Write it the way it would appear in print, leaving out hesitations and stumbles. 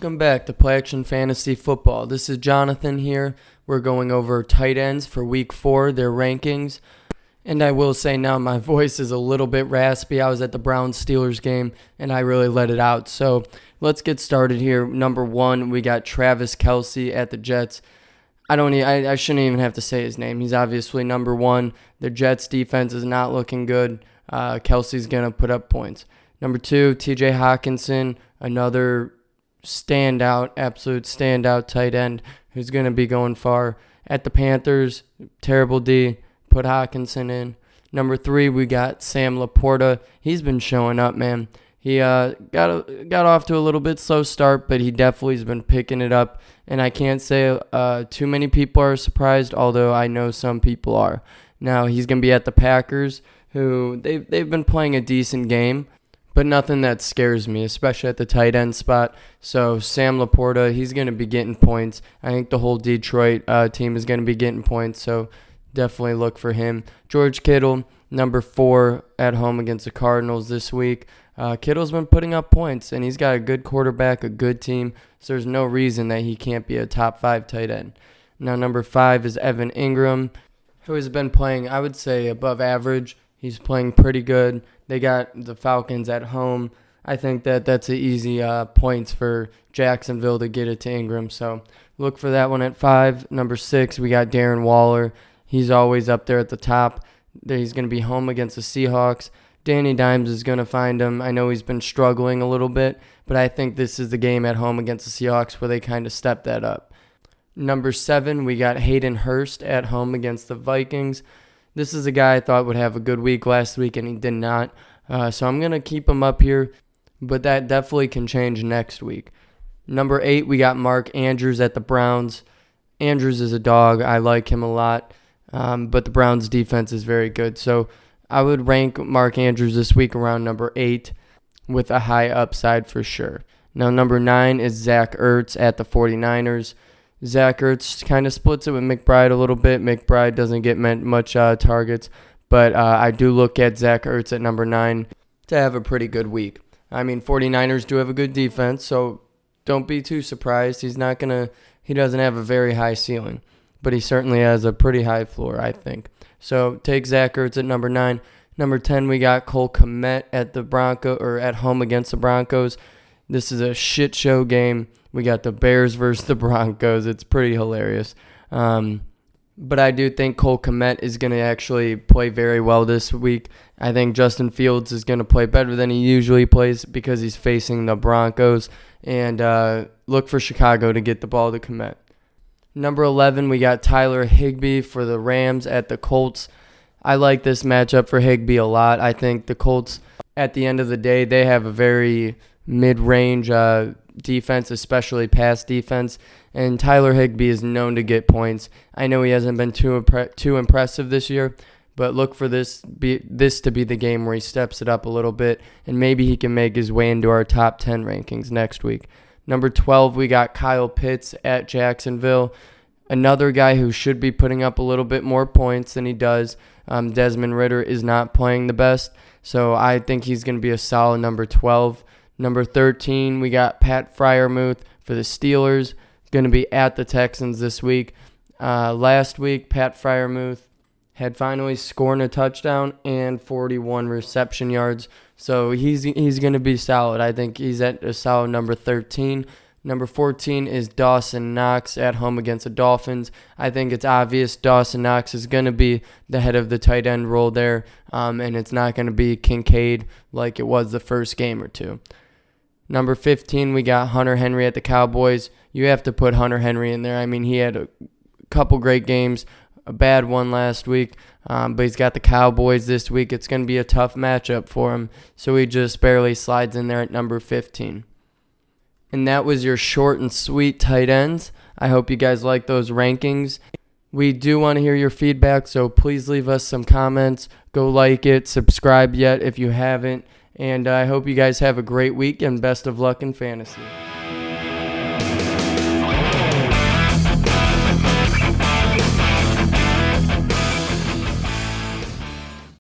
Welcome back to Play Action Fantasy Football. This is Jonathan here. We're going over tight ends for week 4, their rankings. And I will say now my voice is a little bit raspy. I was at the Browns-Steelers game and I really let it out. So let's get started here. Number 1, we got Travis Kelce at the Jets. I shouldn't even have to say his name. He's obviously number 1. The Jets defense is not looking good. Kelce's going to put up points. Number 2, TJ Hawkinson, another absolute standout tight end who's going to be going far. At the Panthers, terrible D, put Hawkinson in. Number 3, we got Sam Laporta. He's been showing up, man. He got off to a little bit slow start, but he definitely has been picking it up. And I can't say too many people are surprised, although I know some people are. Now, he's going to be at the Packers, who they've been playing a decent game, but nothing that scares me, especially at the tight end spot. So Sam Laporta, he's going to be getting points. I think the whole Detroit team is going to be getting points, so definitely look for him. George Kittle, number 4 at home against the Cardinals this week. Kittle's been putting up points, and he's got a good quarterback, a good team, so there's no reason that he can't be a top 5 tight end. Now, number 5 is Evan Ingram, who has been playing, I would say, above average. He's playing pretty good. They got the Falcons at home. I think that's an easy points for Jacksonville to get it to Ingram, so look for that one at 5. Number 6, we got Darren Waller. He's always up there at the top. He's going to be home against the Seahawks. Danny Dimes is going to find him. I know he's been struggling a little bit, but I think this is the game at home against the Seahawks where they kind of step that up. Number 7, we got Hayden Hurst at home against the Vikings. This is a guy I thought would have a good week last week, and he did not. So I'm going to keep him up here, but that definitely can change next week. Number 8, we got Mark Andrews at the Browns. Andrews is a dog. I like him a lot, but the Browns' defense is very good. So I would rank Mark Andrews this week around number 8 with a high upside for sure. Now, number 9 is Zach Ertz at the 49ers. Zach Ertz kind of splits it with McBride a little bit. McBride doesn't get much targets, but I do look at Zach Ertz at number 9 to have a pretty good week. I mean, 49ers do have a good defense, so don't be too surprised. He doesn't have a very high ceiling, but he certainly has a pretty high floor, I think. So take Zach Ertz at number 9. Number 10, we got Cole Kmet at at home against the Broncos. This is a shit show game. We got the Bears versus the Broncos. It's pretty hilarious. But I do think Cole Kmet is going to actually play very well this week. I think Justin Fields is going to play better than he usually plays because he's facing the Broncos. And look for Chicago to get the ball to Kmet. Number 11, we got Tyler Higbee for the Rams at the Colts. I like this matchup for Higbee a lot. I think the Colts, at the end of the day, they have a very mid-range defense, especially pass defense, and Tyler Higbee is known to get points. I know he hasn't been too impressive this year, but look for this to be the game where he steps it up a little bit, and maybe he can make his way into our top 10 rankings next week. Number 12, we got Kyle Pitts at Jacksonville. Another guy who should be putting up a little bit more points than he does. Desmond Ridder is not playing the best, so I think he's going to be a solid number 12. Number 13, we got Pat Freiermuth for the Steelers. Going to be at the Texans this week. Last week, Pat Freiermuth had finally scored a touchdown and 41 reception yards. So he's going to be solid. I think he's at a solid number 13. Number 14 is Dawson Knox at home against the Dolphins. I think it's obvious Dawson Knox is going to be the head of the tight end role there, and it's not going to be Kincaid like it was the first game or two. Number 15, we got Hunter Henry at the Cowboys. You have to put Hunter Henry in there. I mean, he had a couple great games, a bad one last week, but he's got the Cowboys this week. It's going to be a tough matchup for him, so he just barely slides in there at number 15. And that was your short and sweet tight ends. I hope you guys like those rankings. We do want to hear your feedback, so please leave us some comments. Go like it, subscribe yet if you haven't, and I hope you guys have a great week and best of luck in fantasy.